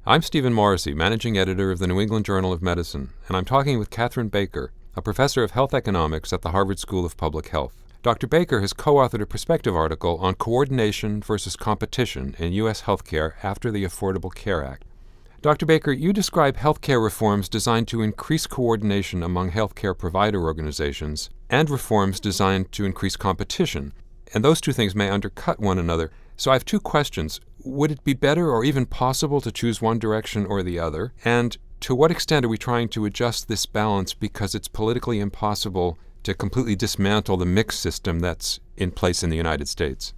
I'm Stephen Morrissey, managing editor of the New England Journal of Medicine, and I'm talking with Katherine Baicker, a professor of health economics at the Harvard School of Public Health. Dr. Baicker has co-authored a perspective article on coordination versus competition in U.S. healthcare after the Affordable Care Act. Dr. Baicker, you describe healthcare reforms designed to increase coordination among healthcare provider organizations and reforms designed to increase competition, and those two things may undercut one another. So I have two questions. Would it be better or even possible to choose one direction or the other? And to what extent are we trying to adjust this balance because it's politically impossible to completely dismantle the mixed system that's in place in the United States?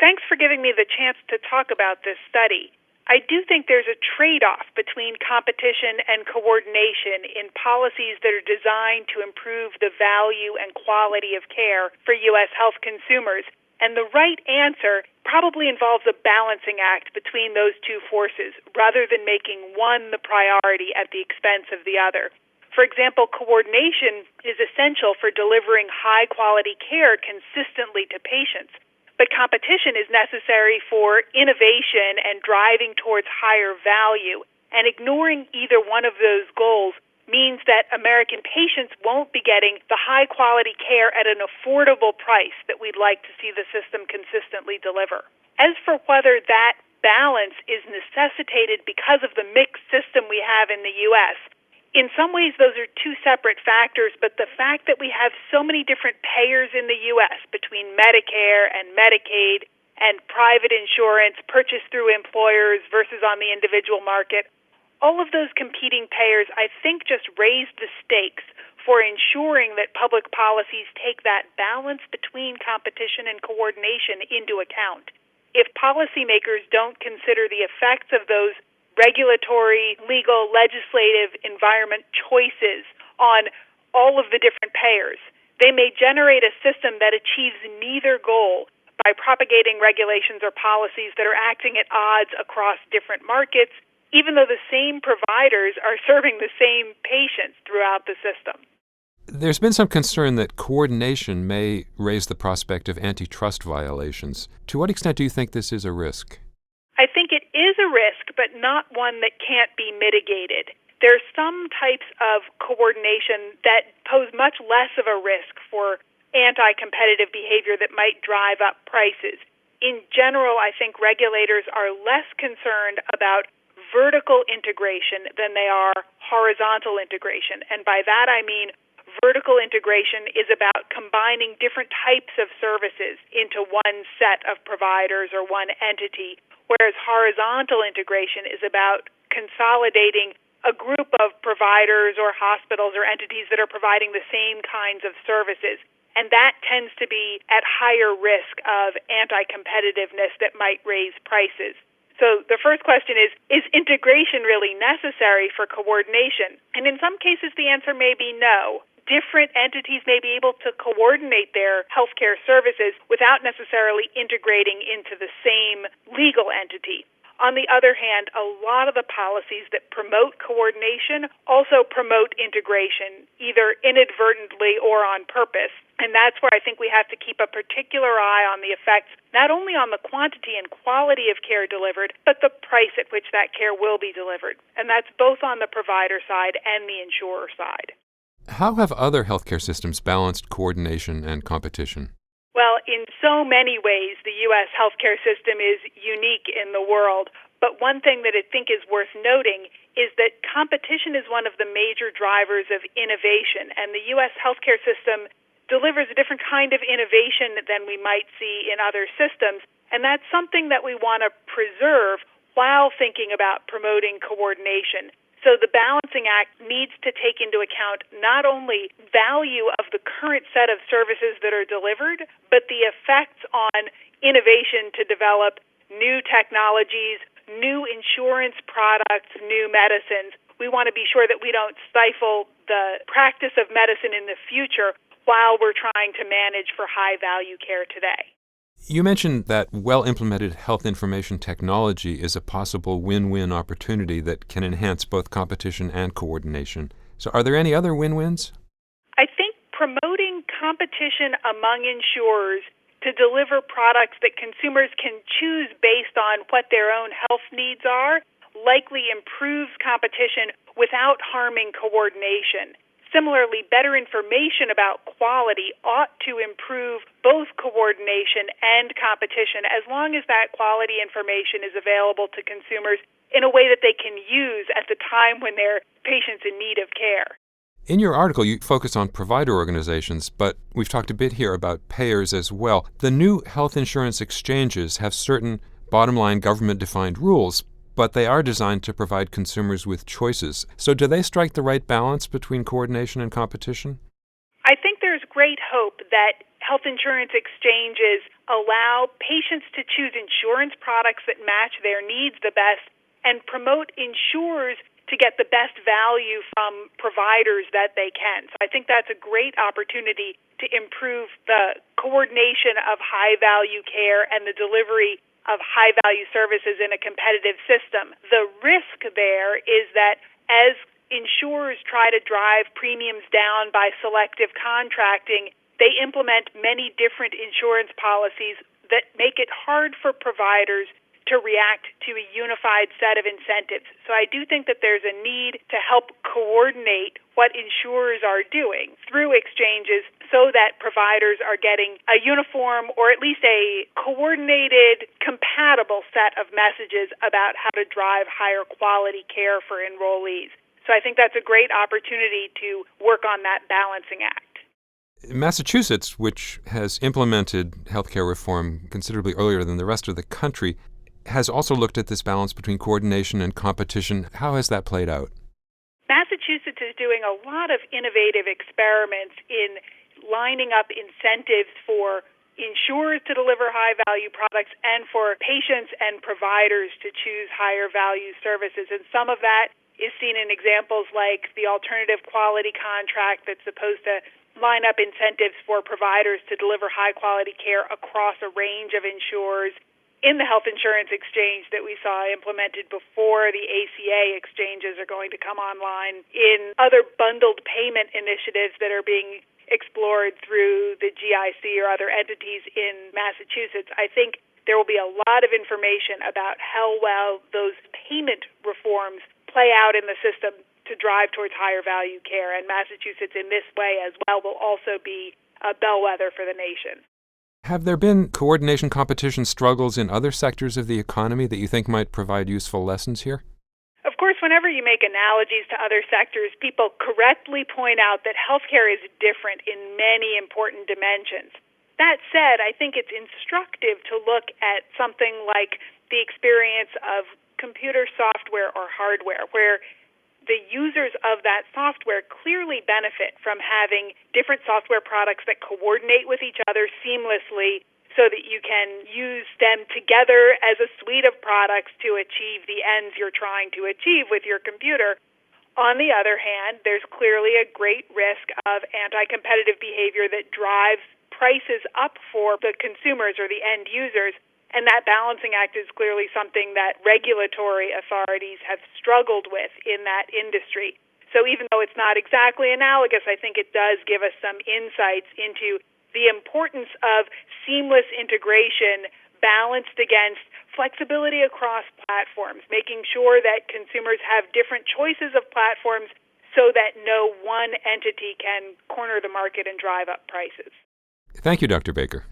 Thanks for giving me the chance to talk about this study. I do think there's a trade-off between competition and coordination in policies that are designed to improve the value and quality of care for U.S. health consumers. And the right answer probably involves a balancing act between those two forces, rather than making one the priority at the expense of the other. For example, coordination is essential for delivering high-quality care consistently to patients. But competition is necessary for innovation and driving towards higher value. And ignoring either one of those goals means that American patients won't be getting the high-quality care at an affordable price that we'd like to see the system consistently deliver. As for whether that balance is necessitated because of the mixed system we have in the U.S., in some ways those are two separate factors, but the fact that we have so many different payers in the U.S. between Medicare and Medicaid and private insurance purchased through employers versus on the individual market, all of those competing payers, I think, just raise the stakes for ensuring that public policies take that balance between competition and coordination into account. If policymakers don't consider the effects of those regulatory, legal, legislative environment choices on all of the different payers, they may generate a system that achieves neither goal by propagating regulations or policies that are acting at odds across different markets, even though the same providers are serving the same patients throughout the system. There's been some concern that coordination may raise the prospect of antitrust violations. To what extent do you think this is a risk? I think it is a risk, but not one that can't be mitigated. There are some types of coordination that pose much less of a risk for anti-competitive behavior that might drive up prices. In general, I think regulators are less concerned about vertical integration than they are horizontal integration. And by that I mean vertical integration is about combining different types of services into one set of providers or one entity, whereas horizontal integration is about consolidating a group of providers or hospitals or entities that are providing the same kinds of services. And that tends to be at higher risk of anti-competitiveness that might raise prices. So the first question is integration really necessary for coordination? And in some cases, the answer may be no. Different entities may be able to coordinate their healthcare services without necessarily integrating into the same legal entity. On the other hand, a lot of the policies that promote coordination also promote integration, either inadvertently or on purpose. And that's where I think we have to keep a particular eye on the effects, not only on the quantity and quality of care delivered, but the price at which that care will be delivered. And that's both on the provider side and the insurer side. How have other healthcare systems balanced coordination and competition? Well, in so many ways, the U.S. healthcare system is unique in the world. But one thing that I think is worth noting is that competition is one of the major drivers of innovation, and the U.S. healthcare system delivers a different kind of innovation than we might see in other systems, and that's something that we want to preserve while thinking about promoting coordination. So the balancing act needs to take into account not only value of the current set of services that are delivered, but the effects on innovation to develop new technologies, new insurance products, new medicines. We want to be sure that we don't stifle the practice of medicine in the future while we're trying to manage for high-value care today. You mentioned that well-implemented health information technology is a possible win-win opportunity that can enhance both competition and coordination. So are there any other win-wins? I think promoting competition among insurers to deliver products that consumers can choose based on what their own health needs are likely improves competition without harming coordination. Similarly, better information about quality ought to improve both coordination and competition as long as that quality information is available to consumers in a way that they can use at the time when they're patients in need of care. In your article, you focus on provider organizations, but we've talked a bit here about payers as well. The new health insurance exchanges have certain bottom-line government-defined rules, but they are designed to provide consumers with choices. So do they strike the right balance between coordination and competition? I think there's great hope that health insurance exchanges allow patients to choose insurance products that match their needs the best and promote insurers to get the best value from providers that they can. So I think that's a great opportunity to improve the coordination of high-value care and the delivery of high-value services in a competitive system. The risk there is that as insurers try to drive premiums down by selective contracting, they implement many different insurance policies that make it hard for providers to react to a unified set of incentives. So I do think that there's a need to help coordinate what insurers are doing through exchanges so that providers are getting a uniform or at least a coordinated, compatible set of messages about how to drive higher quality care for enrollees. So I think that's a great opportunity to work on that balancing act. Massachusetts, which has implemented healthcare reform considerably earlier than the rest of the country, has also looked at this balance between coordination and competition. How has that played out? Massachusetts is doing a lot of innovative experiments in lining up incentives for insurers to deliver high-value products and for patients and providers to choose higher-value services. And some of that is seen in examples like the alternative quality contract that's supposed to line up incentives for providers to deliver high-quality care across a range of insurers. In the health insurance exchange that we saw implemented before the ACA exchanges are going to come online, in other bundled payment initiatives that are being explored through the GIC or other entities in Massachusetts, I think there will be a lot of information about how well those payment reforms play out in the system to drive towards higher value care. And Massachusetts in this way as well will also be a bellwether for the nation. Have there been coordination competition struggles in other sectors of the economy that you think might provide useful lessons here? Of course, whenever you make analogies to other sectors, people correctly point out that healthcare is different in many important dimensions. That said, I think it's instructive to look at something like the experience of computer software or hardware, where the users of that software clearly benefit from having different software products that coordinate with each other seamlessly so that you can use them together as a suite of products to achieve the ends you're trying to achieve with your computer. On the other hand, there's clearly a great risk of anti-competitive behavior that drives prices up for the consumers or the end users. And that balancing act is clearly something that regulatory authorities have struggled with in that industry. So even though it's not exactly analogous, I think it does give us some insights into the importance of seamless integration balanced against flexibility across platforms, making sure that consumers have different choices of platforms so that no one entity can corner the market and drive up prices. Thank you, Dr. Baicker.